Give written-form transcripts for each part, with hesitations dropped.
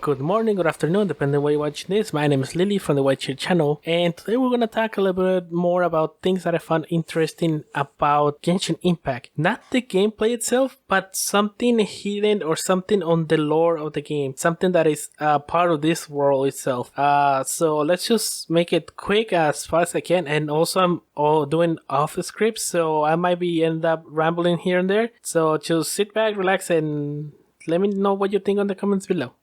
Good morning, good afternoon, depending on where you're watching this. My name is Lily from the White Shirt channel, and today we're going to talk a little bit more about things that I found interesting about Genshin Impact. Not the gameplay itself, but something hidden or something on the lore of the game. Something that is part of this world itself. So let's just make it quick as fast as I can, and also I'm doing off the script, so I might be end up rambling here and there. So just sit back, relax, and let me know what you think on the comments below.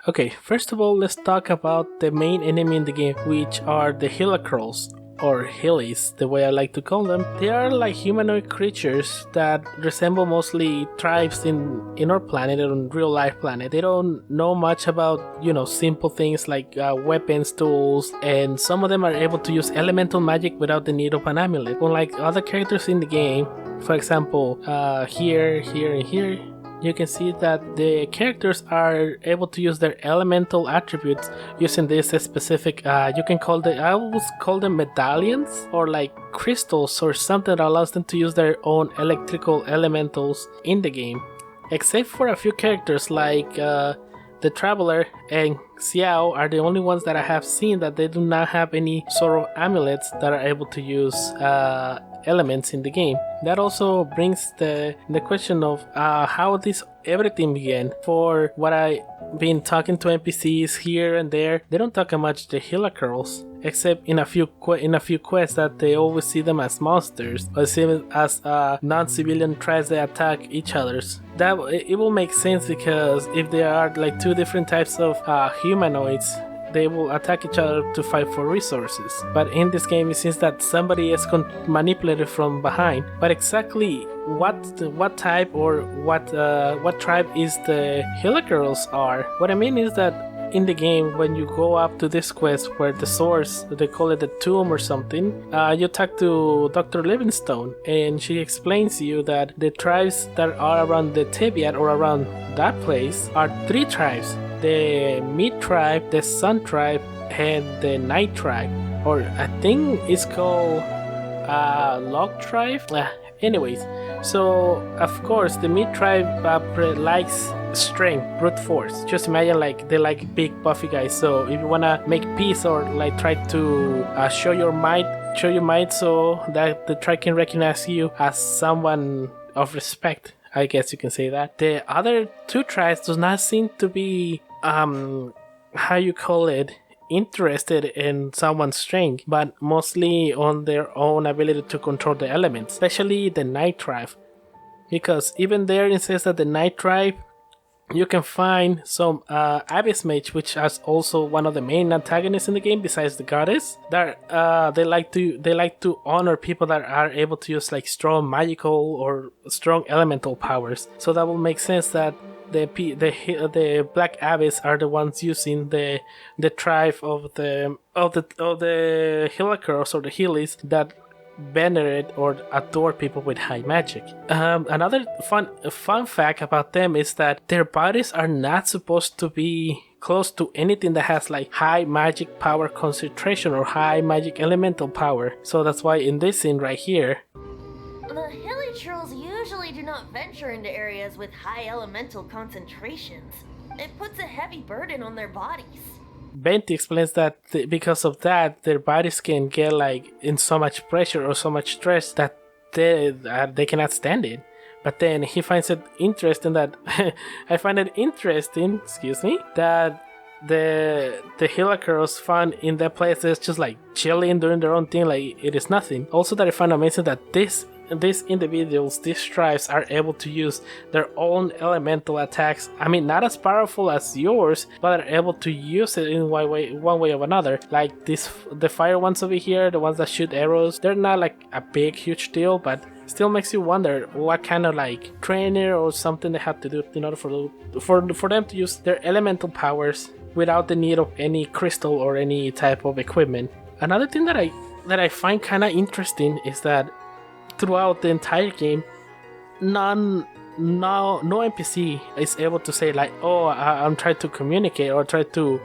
Okay, first of all, let's talk about the main enemy in the game, which are the Hilacrolls, or Hillies, the way I like to call them. They are like humanoid creatures that resemble mostly tribes in our planet, on real life planet. They don't know much about, simple things like weapons, tools, and some of them are able to use elemental magic without the need of an amulet. Unlike other characters in the game, for example, here, and here, you can see that the characters are able to use their elemental attributes using this specific, I always call them medallions or like crystals or something that allows them to use their own electrical elementals in the game. Except for a few characters like the Traveler and Xiao are the only ones that I have seen that they do not have any sort of amulets that are able to use elements in the game. That also brings the question of how this everything began. For what I've been talking to NPCs here and there, they don't talk much the Hilacrolls, except in a few quests that they always see them as monsters, or see them as non-civilian tribes that attack each others. That it will make sense, because if there are like two different types of humanoids, they will attack each other to fight for resources. But in this game, it seems that somebody is manipulated from behind. But exactly what type or what tribe is the Hilacrolls are? What I mean is that in the game, when you go up to this quest where the source, they call it the tomb or something, you talk to Dr. Livingstone, and she explains to you that the tribes that are around the Teyvat or around that place are three tribes: the Mid tribe, the Sun tribe, and the Night tribe, or I think it's called Log tribe. Anyways, so of course the Mid tribe likes strength, brute force. Just imagine like they like big buffy guys. So if you wanna make peace or like try to show your might so that the tribe can recognize you as someone of respect, I guess you can say that. The other two tribes does not seem to be interested in someone's strength, but mostly on their own ability to control the elements, especially the Night tribe, because even there it says that the Night tribe, you can find some Abyss Mage, which is also one of the main antagonists in the game besides the goddess. That they like to honor people that are able to use like strong magical or strong elemental powers. So that will make sense that the Black Abyss are the ones using the tribe of the Hilacrolls or the Heelys that venerate or adore people with high magic. Another fun fact about them is that their bodies are not supposed to be close to anything that has like high magic power concentration or high magic elemental power. So that's why in this scene right here, the Hilacrolls usually do not venture into areas with high elemental concentrations. It puts a heavy burden on their bodies. Benti explains that because of that, their bodies can get like in so much pressure or so much stress that they cannot stand it. But then he finds it interesting that I find it interesting, that the Hilacrolls found in their places just like chilling, doing their own thing like it is nothing. Also, that I find amazing that these individuals, these tribes, are able to use their own elemental attacks. I mean, not as powerful as yours, but are able to use it in one way or another. Like the fire ones over here, the ones that shoot arrows, they're not like a big, huge deal, but still makes you wonder what kind of like trainer or something they have to do in order for them to use their elemental powers without the need of any crystal or any type of equipment. Another thing that I find kind of interesting is that throughout the entire game, no NPC is able to say like, oh, I'm trying to communicate or try to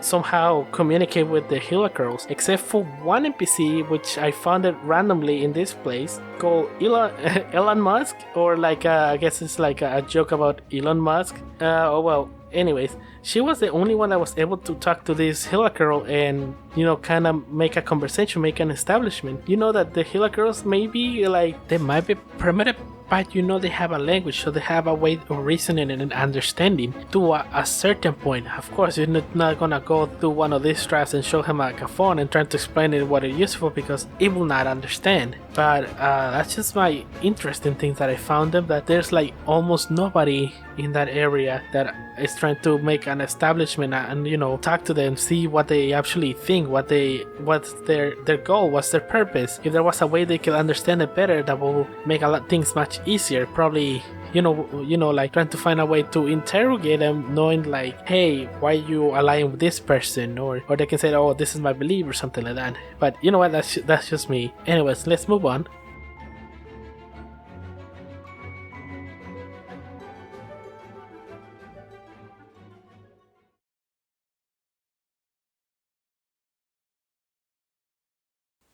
somehow communicate with the Hilla Girls, except for one NPC which I found it randomly in this place called Elon Musk, or like I guess it's like a joke about Elon Musk. Oh well. Anyways, she was the only one that was able to talk to this Hilla girl and, kind of make a conversation, make an establishment. You know that the Hilla girls maybe like they might be primitive, but they have a language, so they have a way of reasoning and understanding to a certain point. Of course, you're not gonna go through one of these tracks and show him like a phone and try to explain it what it's used for, because he will not understand. But that's just my interesting things that I found them, that there's like almost nobody in that area that is trying to make an establishment and talk to them, see what they actually think, what's their goal, what's their purpose. If there was a way they could understand it better, that will make a lot things much easier. Probably like trying to find a way to interrogate them, knowing like, hey, why are you aligning with this person, or they can say, oh, this is my belief or something like that. But you know what, that's just me. Anyways, let's move on.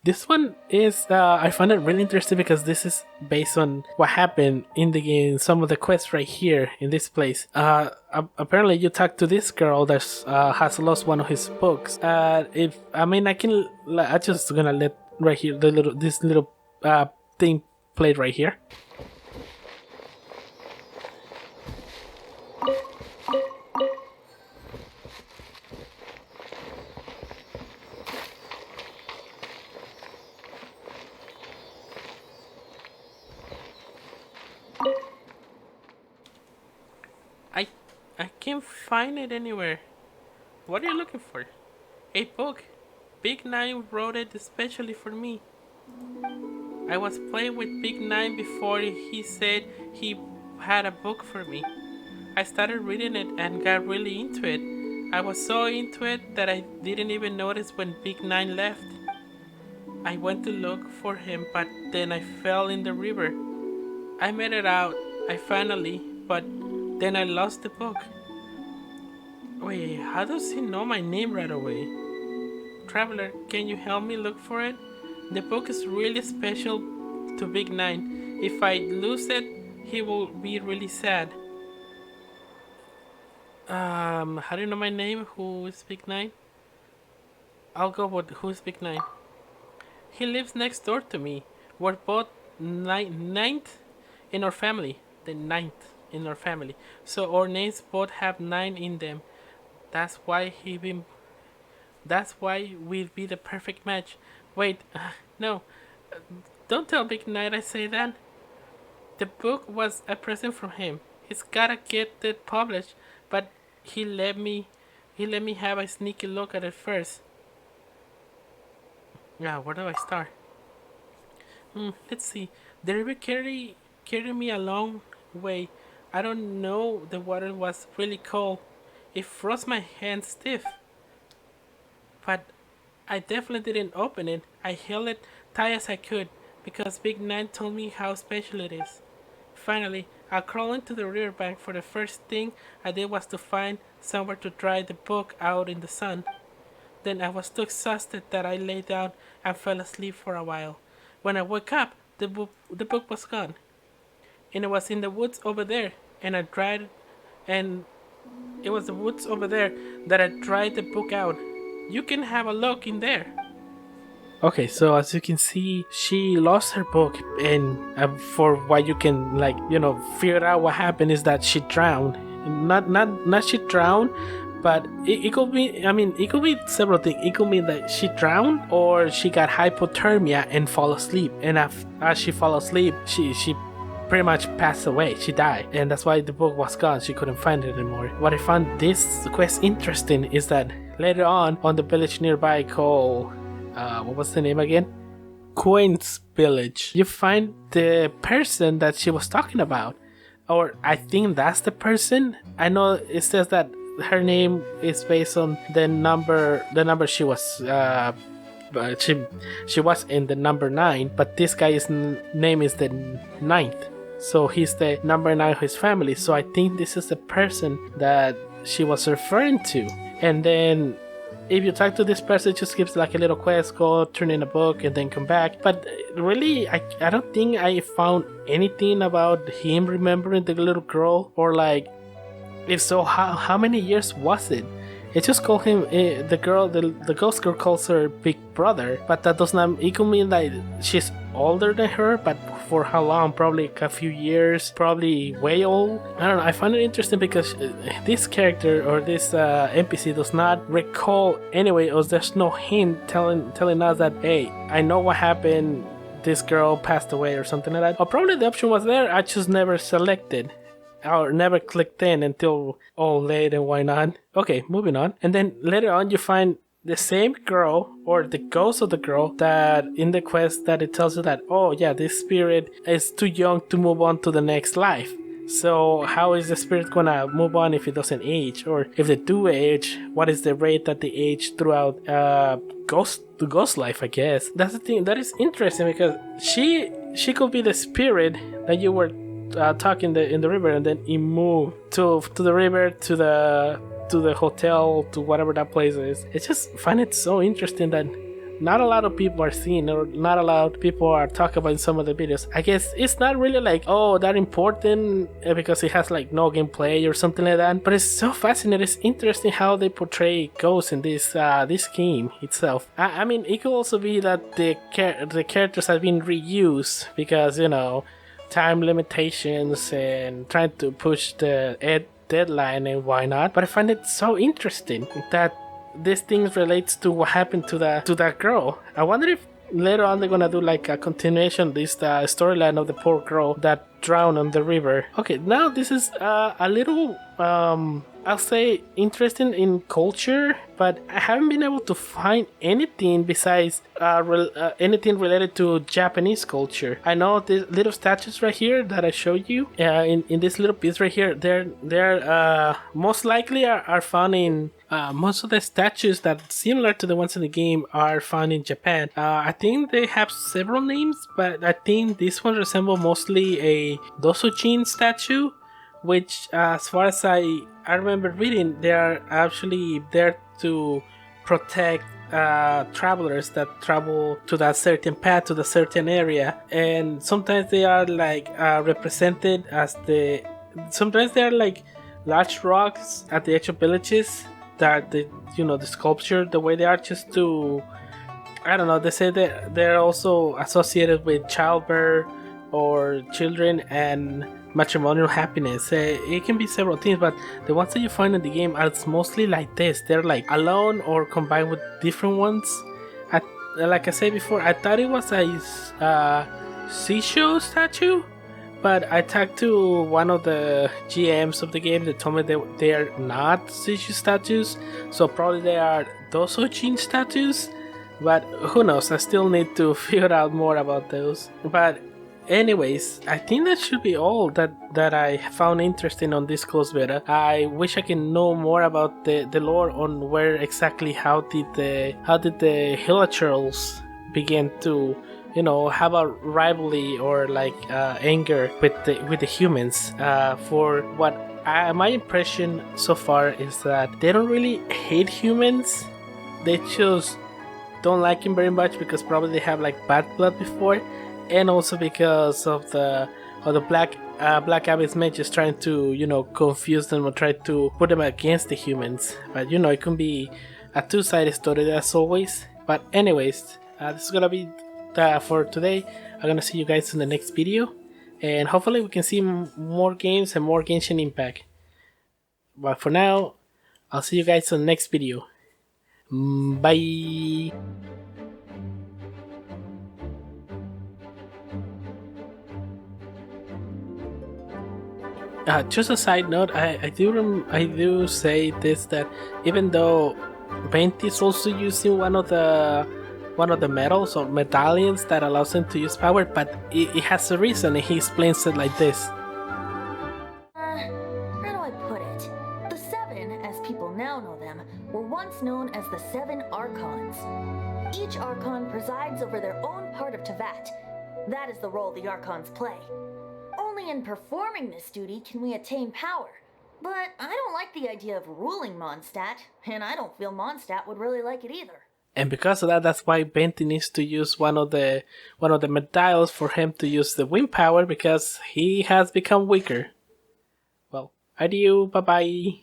This one is, I found it really interesting because this is based on what happened in the game, some of the quests right here in this place. Apparently you talk to this girl that has lost one of his books. I'm just gonna let right here, this little thing played right here. I can't find it anywhere. What are you looking for? A book. Big Nine wrote it especially for me. I was playing with Big Nine before he said he had a book for me. I started reading it and got really into it. I was so into it that I didn't even notice when Big Nine left. I went to look for him, but then I fell in the river. I made it out, but then I lost the book. Wait, how does he know my name right away? Traveler, can you help me look for it? The book is really special to Big Nine. If I lose it, he will be really sad. How do you know my name? Who is Big Nine? I'll go with who's Big Nine. He lives next door to me. We're both ninth in our family. The ninth in our family. So our names both have 9 in them. That's why we'd be the perfect match. Wait, no. Don't tell Big Nine I say that. The book was a present from him. He's gotta get it published, but he let me have a sneaky look at it first. Yeah, where do I start? Let's see. The river carried me a long way. I don't know, the water was really cold. It froze my hands stiff. But I definitely didn't open it. I held it tight as I could, because Big Nine told me how special it is. Finally, I crawled into the riverbank. For the first thing I did was to find somewhere to dry the book out in the sun. Then I was too exhausted that I lay down and fell asleep for a while. When I woke up, the book was gone. And it was in the woods over there, and it was the woods over there that I dried the book out. You can have a look in there. Okay, so as you can see, she lost her book, and for what you can figure out what happened is that she drowned. Not she drowned, but it could be. It could be several things. It could mean that she drowned, or she got hypothermia and fall asleep. And as she fell asleep, she pretty much passed away. She died, and that's why the book was gone. She couldn't find it anymore. What I found this quest interesting is that later on the village nearby called what was the name again? Queen's Village. You find the person that she was talking about, or I think that's the person. I know it says that her name is based on the number she was. But she was in the number 9, but this guy's name is the 9th. So he's the number 9 of his family. So I think this is the person that she was referring to. And then if you talk to this person, it just gives like a little quest, go turn in a book and then come back. But really, I don't think I found anything about him remembering the little girl, or like, if so, how many years was it? It just called him the ghost girl calls her big brother, but that does not. It could mean that she's older than her, but for how long? Probably like a few years, probably way old. I don't know. I find it interesting because this character or this NPC does not recall anyway, or there's no hint telling us that, hey, I know what happened. This girl passed away or something like that. Or probably the option was there. I just never selected. Or never clicked in until late, and why not? Okay, moving on. And then later on you find the same girl, or the ghost of the girl, that in the quest that it tells you that, oh yeah, this spirit is too young to move on to the next life. So how is the spirit gonna move on if it doesn't age? Or if they do age, what is the rate that they age throughout ghost life, I guess? That's the thing that is interesting, because she could be the spirit that you were talking in the river, and then he moved to the river, to the hotel, to whatever that place is. I just find it so interesting that not a lot of people are seeing, or not a lot of people are talking about in some of the videos. I guess it's not really like, oh, that important, because it has like no gameplay or something like that. But it's so fascinating. It's interesting how they portray ghosts in this game itself. I mean, it could also be that the characters have been reused because, you know, time limitations and trying to push the deadline, and why not. But I find it so interesting that this thing relates to what happened to that girl. I wonder if later on they're gonna do like a continuation of this storyline of the poor girl that drowned on the river. Okay, now this is a little I'll say interesting in culture, but I haven't been able to find anything besides anything related to Japanese culture. I know these little statues right here that I showed you in this little piece right here. They're most likely are found in most of the statues that similar to the ones in the game are found in Japan. I think they have several names, but I think this one resembles mostly a Dosojin statue, which as far as I remember reading, they are actually there to protect travelers that travel to that certain path, to the certain area. And sometimes they are like represented as sometimes they are like large rocks at the edge of villages that the sculpture, the way they are, just to, I don't know, they say that they're also associated with childbirth or children and matrimonial happiness. It can be several things, but the ones that you find in the game are mostly like this. They're like alone or combined with different ones. Like I said before, I thought it was a seashell statue, but I talked to one of the GMs of the game that told me they are not seashell statues, so probably they are Dosojin statues, but who knows. I still need to figure out more about those. But anyways, I think that should be all that I found interesting on this closed beta. I wish I can know more about the lore on where exactly how did the Hilichurls begin to, have a rivalry or like anger with the humans. For what my impression so far is that they don't really hate humans. They just don't like him very much because probably they have like bad blood before. And also because of the Black Abbot's mages trying to confuse them or try to put them against the humans. But it can be a two-sided story as always. But anyways, this is gonna be for today. I'm gonna see you guys in the next video, and hopefully we can see more games and more Genshin Impact. But for now, I'll see you guys in the next video. Bye. Just a side note, I do say this, that even though Venti is also using one of the medals or medallions that allows him to use power, but it has a reason, and he explains it like this. How do I put it? The Seven, as people now know them, were once known as the Seven Archons. Each Archon presides over their own part of Teyvat. That is the role the Archons play. Only in performing this duty can we attain power. But I don't like the idea of ruling Mondstadt, and I don't feel Mondstadt would really like it either. And because of that, that's why Venti needs to use one of the medalls for him to use the wind power, because he has become weaker. Well, adieu, bye bye.